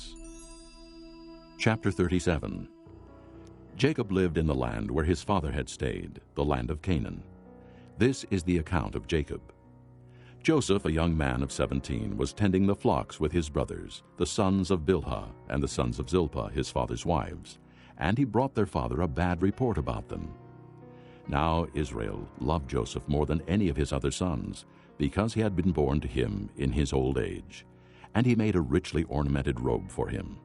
Ishmaelites. Chapter 37. Jacob lived in the land where his father had stayed, the land of Canaan. This is the account of Jacob. Joseph, a young man of 17, was tending the flocks with his brothers, the sons of Bilhah and the sons of Zilpah, his father's wives, and he brought their father a bad report about them. Now Israel loved Joseph more than any of his other sons, because he had been born to him in his old age, and he made a richly ornamented robe for him.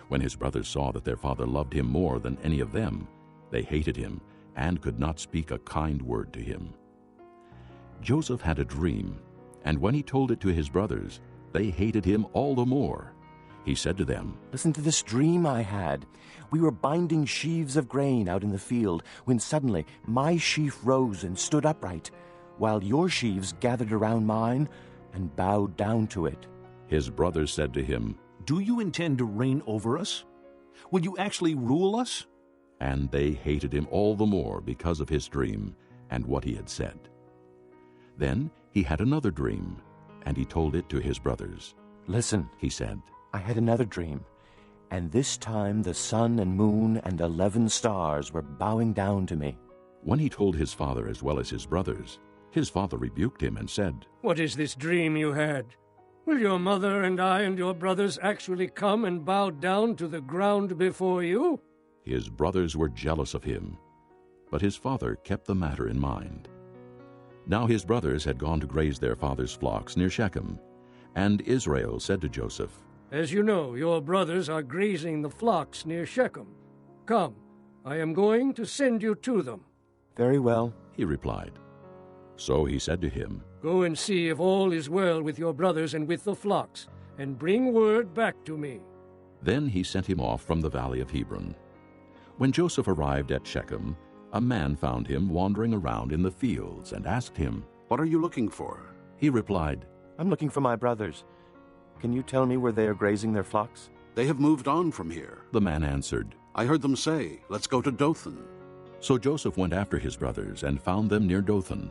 When his brothers saw that their father loved him more than any of them, they hated him and could not speak a kind word to him. Joseph had a dream, and when he told it to his brothers, they hated him all the more. He said to them, "Listen to this dream I had. We were binding sheaves of grain out in the field, when suddenly my sheaf rose and stood upright, while your sheaves gathered around mine and bowed down to it." His brothers said to him, "Do you intend to reign over us? Will you actually rule us?" And they hated him all the more because of his dream and what he had said. Then he had another dream, and he told it to his brothers. "Listen," he said, "I had another dream, and this time the sun and moon and 11 stars were bowing down to me." When he told his father as well as his brothers, his father rebuked him and said, "What is this dream you had? Will your mother and I and your brothers actually come and bow down to the ground before you?" His brothers were jealous of him, but his father kept the matter in mind. Now his brothers had gone to graze their father's flocks near Shechem, and Israel said to Joseph, "As you know, your brothers are grazing the flocks near Shechem. Come, I am going to send you to them." "Very well," he replied. So he said to him, "Go and see if all is well with your brothers and with the flocks, and bring word back to me." Then he sent him off from the valley of Hebron. When Joseph arrived at Shechem, a man found him wandering around in the fields and asked him, "What are you looking for?" He replied, "I'm looking for my brothers. Can you tell me where they are grazing their flocks?" "They have moved on from here." The man answered, "I heard them say, 'Let's go to Dothan.'" So Joseph went after his brothers and found them near Dothan.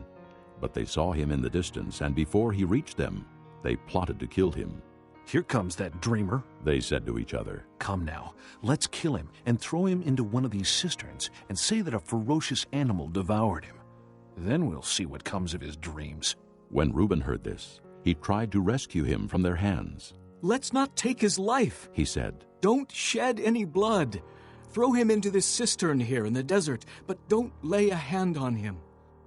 But they saw him in the distance, and before he reached them, they plotted to kill him. "Here comes that dreamer," they said to each other. "Come now, let's kill him and throw him into one of these cisterns and say that a ferocious animal devoured him. Then we'll see what comes of his dreams." When Reuben heard this, he tried to rescue him from their hands. "Let's not take his life," he said. "Don't shed any blood. Throw him into this cistern here in the desert, but don't lay a hand on him."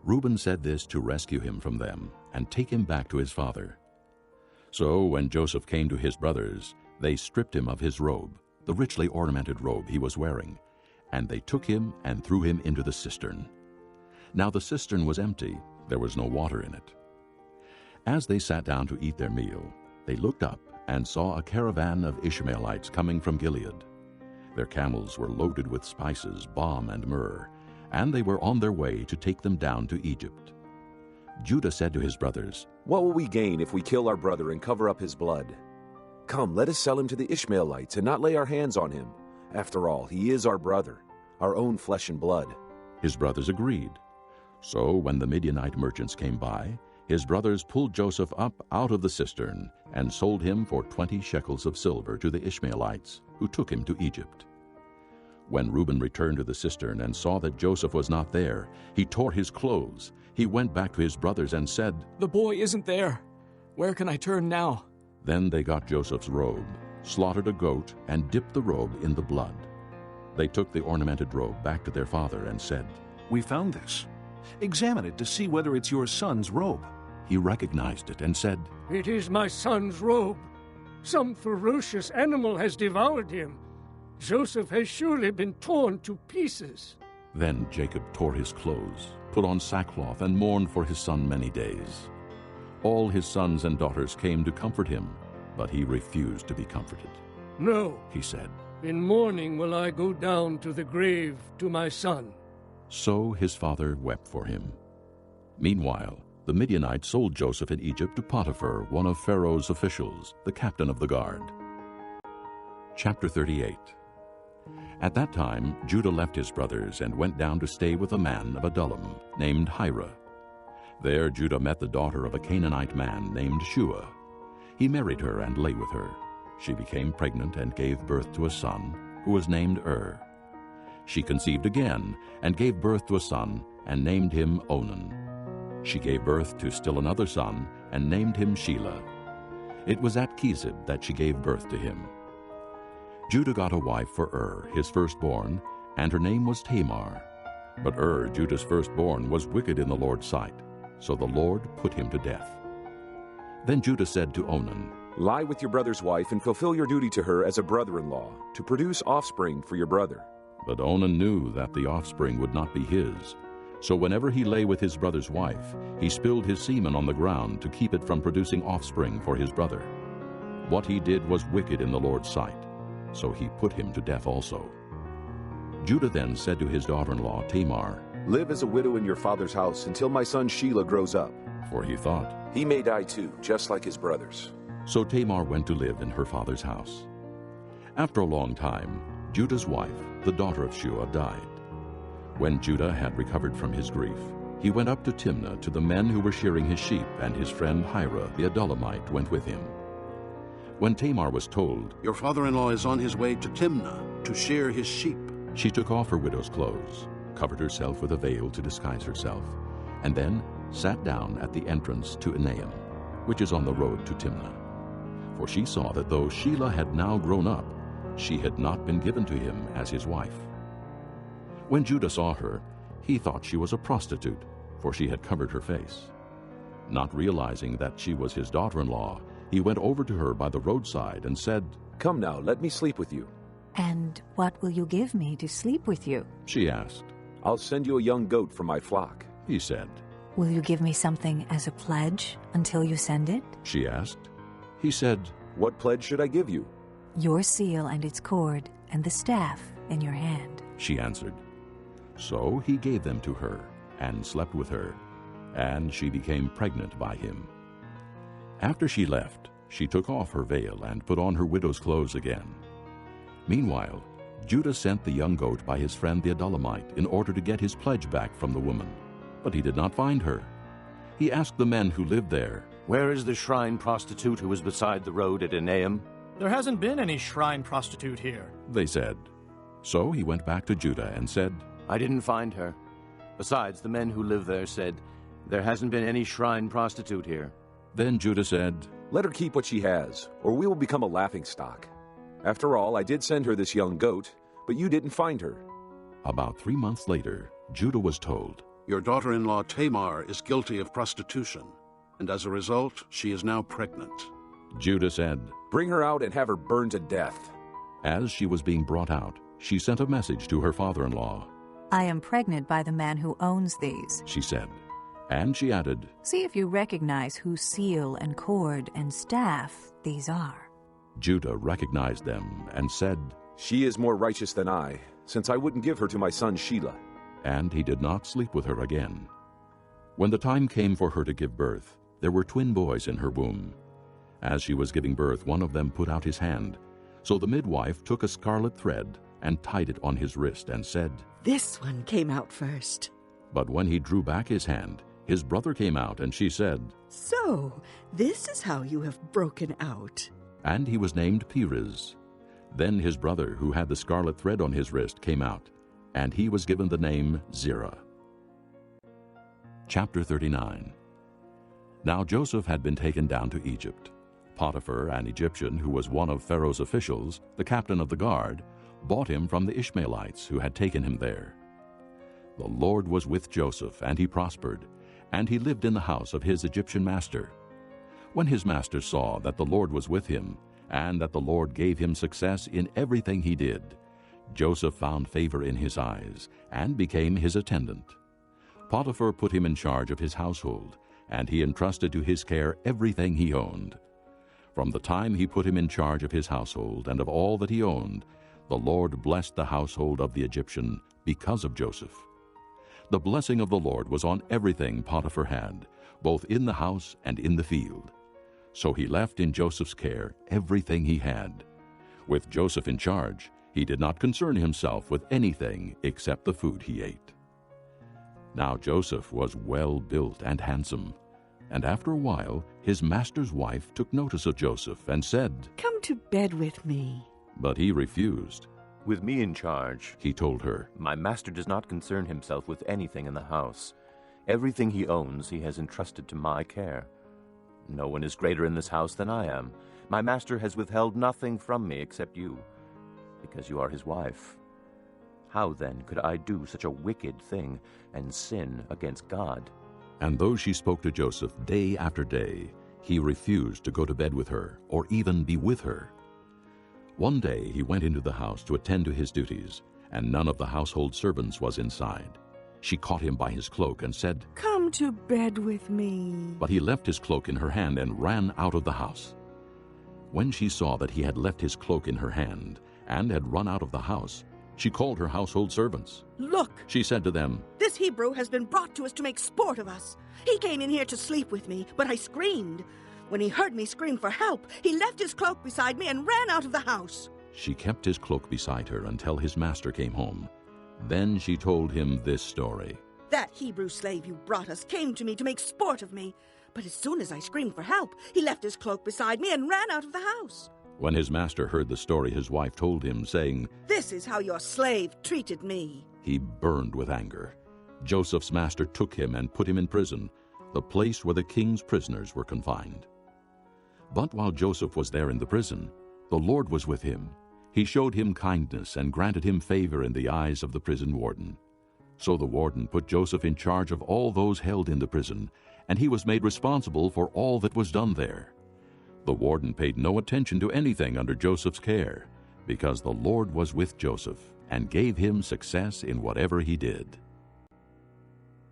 Reuben said this to rescue him from them and take him back to his father. So when Joseph came to his brothers, they stripped him of his robe, the richly ornamented robe he was wearing, and they took him and threw him into the cistern. Now the cistern was empty, there was no water in it. As they sat down to eat their meal, they looked up and saw a caravan of Ishmaelites coming from Gilead. Their camels were loaded with spices, balm, and myrrh, and they were on their way to take them down to Egypt. Judah said to his brothers, "What will we gain if we kill our brother and cover up his blood? Come, let us sell him to the Ishmaelites and not lay our hands on him. After all, he is our brother, our own flesh and blood." His brothers agreed. So when the Midianite merchants came by, his brothers pulled Joseph up out of the cistern and sold him for 20 shekels of silver to the Ishmaelites, who took him to Egypt. When Reuben returned to the cistern and saw that Joseph was not there, he tore his clothes. He went back to his brothers and said, "The boy isn't there. Where can I turn now?" Then they got Joseph's robe, slaughtered a goat, and dipped the robe in the blood. They took the ornamented robe back to their father and said, "We found this. Examine it to see whether it's your son's robe." He recognized it and said, "It is my son's robe. Some ferocious animal has devoured him. Joseph has surely been torn to pieces." Then Jacob tore his clothes, put on sackcloth, and mourned for his son many days. All his sons and daughters came to comfort him, but he refused to be comforted. "No," he said, "in mourning will I go down to the grave to my son." So his father wept for him. Meanwhile, the Midianites sold Joseph in Egypt to Potiphar, one of Pharaoh's officials, the captain of the guard. Chapter 38. At that time Judah left his brothers and went down to stay with a man of Adullam named Hira. There Judah met the daughter of a Canaanite man named Shua. He married her and lay with her. she became pregnant and gave birth to a son, who was named She conceived again and gave birth to a son and named him Onan. She gave birth to still another son and named him Shelah. It was at Chezib that she gave birth to him. Judah got a wife for his firstborn, and her name was Tamar. But Judah's firstborn, was wicked in the Lord's sight, so the Lord put him to death. Then Judah said to Onan, Lie with your brother's wife and fulfill your duty to her as a brother-in-law, to produce offspring for your brother. But Onan knew that the offspring would not be his. So whenever he lay with his brother's wife, he spilled his semen on the ground to keep it from producing offspring for his brother. What he did was wicked in the Lord's sight, so he put him to death also. Judah then said to his daughter-in-law Tamar, Live as a widow in your father's house until my son Shelah grows up. For he thought, He may die too, just like his brothers. So Tamar went to live in her father's house. After a long time, Judah's wife, the daughter of Shua, died. When Judah had recovered from his grief, he went up to Timnah to the men who were shearing his sheep, and his friend Hira the Adullamite went with him. When Tamar was told, Your father-in-law is on his way to Timnah to shear his sheep, she took off her widow's clothes, covered herself with a veil to disguise herself, and then sat down at the entrance to Enaim, which is on the road to Timnah. For she saw that though Shelah had now grown up, she had not been given to him as his wife. When Judah saw her, he thought she was a prostitute, for she had covered her face. Not realizing that she was his daughter-in-law, he went over to her by the roadside and said, Come now, let me sleep with you. And what will you give me to sleep with you? She asked. I'll send you a young goat from my flock. He said. Will you give me something as a pledge until you send it? She asked. He said, What pledge should I give you? Your seal and its cord, and the staff in your hand. She answered. So he gave them to her, and slept with her, and she became pregnant by him. After she left, she took off her veil and put on her widow's clothes again. Meanwhile, Judah sent the young goat by his friend the Adullamite in order to get his pledge back from the woman, but he did not find her. He asked the men who lived there, Where is the shrine prostitute who was beside the road at Enaim? There hasn't been any shrine prostitute here. They said. So he went back to Judah and said, I didn't find her. Besides, the men who live there said, There hasn't been any shrine prostitute here. Then Judah said, Let her keep what she has, or we will become a laughingstock. After all, I did send her this young goat, but you didn't find her. About 3 months later, Judah was told, Your daughter-in-law Tamar is guilty of prostitution, and as a result, she is now pregnant. Judah said, Bring her out and have her burned to death. As she was being brought out, she sent a message to her father-in-law. I am pregnant by the man who owns these, she said. And she added, See if you recognize whose seal and cord and staff these are. Judah recognized them and said, She is more righteous than I, since I wouldn't give her to my son Shelah. And he did not sleep with her again. When the time came for her to give birth, there were twin boys in her womb. As she was giving birth, one of them put out his hand. So the midwife took a scarlet thread and tied it on his wrist and said, This one came out first. But when he drew back his hand, his brother came out, and she said, So, this is how you have broken out. And he was named Perez. Then his brother, who had the scarlet thread on his wrist, came out, and he was given the name Zerah. Chapter 39. Now Joseph had been taken down to Egypt. Potiphar, an Egyptian who was one of Pharaoh's officials, the captain of the guard, bought him from the Ishmaelites who had taken him there. The Lord was with Joseph, and he prospered, and he lived in the house of his Egyptian master. When his master saw that the Lord was with him, and that the Lord gave him success in everything he did, Joseph found favor in his eyes, and became his attendant. Potiphar put him in charge of his household, and he entrusted to his care everything he owned. From the time he put him in charge of his household and of all that he owned, the Lord blessed the household of the Egyptian because of Joseph. The blessing of the Lord was on everything Potiphar had, both in the house and in the field. So he left in Joseph's care everything he had. With Joseph in charge, he did not concern himself with anything except the food he ate. Now Joseph was well built and handsome, and after a while his master's wife took notice of Joseph and said, Come to bed with me. But he refused. With me in charge, he told her, my master does not concern himself with anything in the house. Everything he owns he has entrusted to my care. No one is greater in this house than I am. My master has withheld nothing from me except you, because you are his wife. How then could I do such a wicked thing and sin against God? And though she spoke to Joseph day after day, he refused to go to bed with her or even be with her. One day he went into the house to attend to his duties, and none of the household servants was inside. She caught him by his cloak and said, Come to bed with me. But he left his cloak in her hand and ran out of the house. When she saw that he had left his cloak in her hand and had run out of the house, she called her household servants. Look, she said to them, this Hebrew has been brought to us to make sport of us. He came in here to sleep with me, but I screamed. When he heard me scream for help, he left his cloak beside me and ran out of the house. She kept his cloak beside her until his master came home. Then she told him this story. That Hebrew slave you brought us came to me to make sport of me. But as soon as I screamed for help, he left his cloak beside me and ran out of the house. When his master heard the story his wife told him, saying, This is how your slave treated me, he burned with anger. Joseph's master took him and put him in prison, the place where the king's prisoners were confined. But while Joseph was there in the prison, the Lord was with him. He showed him kindness and granted him favor in the eyes of the prison warden. So the warden put Joseph in charge of all those held in the prison, and he was made responsible for all that was done there. The warden paid no attention to anything under Joseph's care, because the Lord was with Joseph and gave him success in whatever he did.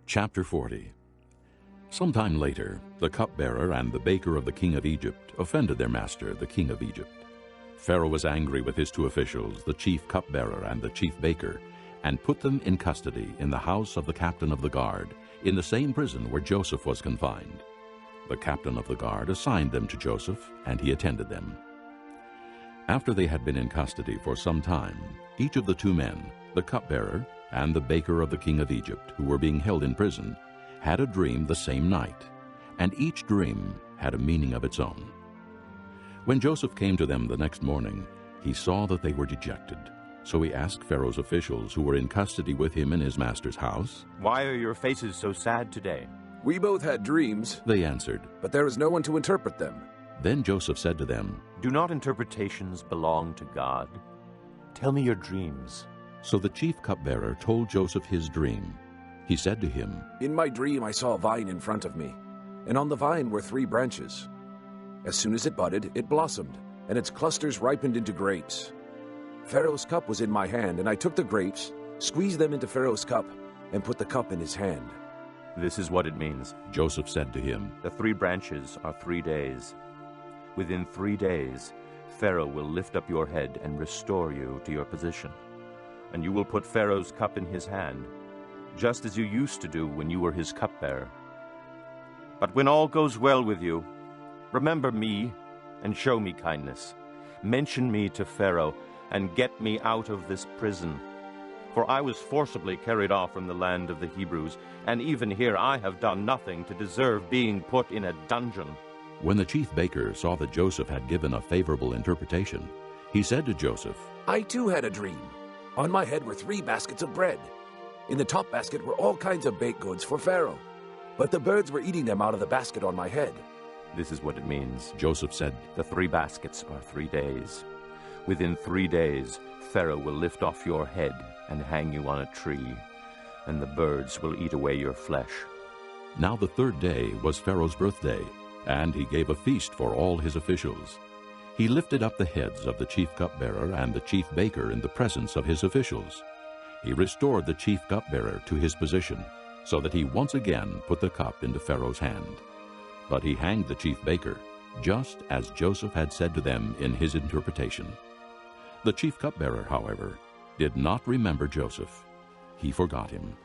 Chapter 40. Sometime later, the cupbearer and the baker of the king of Egypt offended their master, the king of Egypt. Pharaoh was angry with his two officials, the chief cupbearer and the chief baker, and put them in custody in the house of the captain of the guard, in the same prison where Joseph was confined. The captain of the guard assigned them to Joseph, and he attended them. After they had been in custody for some time, each of the two men, the cupbearer and the baker of the king of Egypt, who were being held in prison, had a dream the same night, and each dream had a meaning of its own. When Joseph came to them the next morning, he saw that they were dejected. So he asked Pharaoh's officials who were in custody with him in his master's house, Why are your faces so sad today? We both had dreams, they answered, but there is no one to interpret them. Then Joseph said to them, Do not interpretations belong to God? Tell me your dreams. So the chief cupbearer told Joseph his dream. He said to him, In my dream I saw a vine in front of me, and on the vine were 3 branches. As soon as it budded, it blossomed, and its clusters ripened into grapes. Pharaoh's cup was in my hand, and I took the grapes, squeezed them into Pharaoh's cup, and put the cup in his hand. This is what it means. Joseph said to him, The 3 branches are 3 days. Within 3 days, Pharaoh will lift up your head and restore you to your position. And you will put Pharaoh's cup in his hand, just as you used to do when you were his cupbearer. But when all goes well with you, remember me and show me kindness. Mention me to Pharaoh and get me out of this prison. For I was forcibly carried off from the land of the Hebrews, and even here I have done nothing to deserve being put in a dungeon. When the chief baker saw that Joseph had given a favorable interpretation, he said to Joseph, I too had a dream. On my head were 3 baskets of bread. In the top basket were all kinds of baked goods for Pharaoh, but the birds were eating them out of the basket on my head. This is what it means. Joseph said, The 3 baskets are 3 days. Within 3 days, Pharaoh will lift off your head and hang you on a tree, and the birds will eat away your flesh. Now the 3rd day was Pharaoh's birthday, and he gave a feast for all his officials. He lifted up the heads of the chief cupbearer and the chief baker in the presence of his officials. He restored the chief cupbearer to his position, so that he once again put the cup into Pharaoh's hand. But he hanged the chief baker, just as Joseph had said to them in his interpretation. The chief cupbearer, however, did not remember Joseph. He forgot him.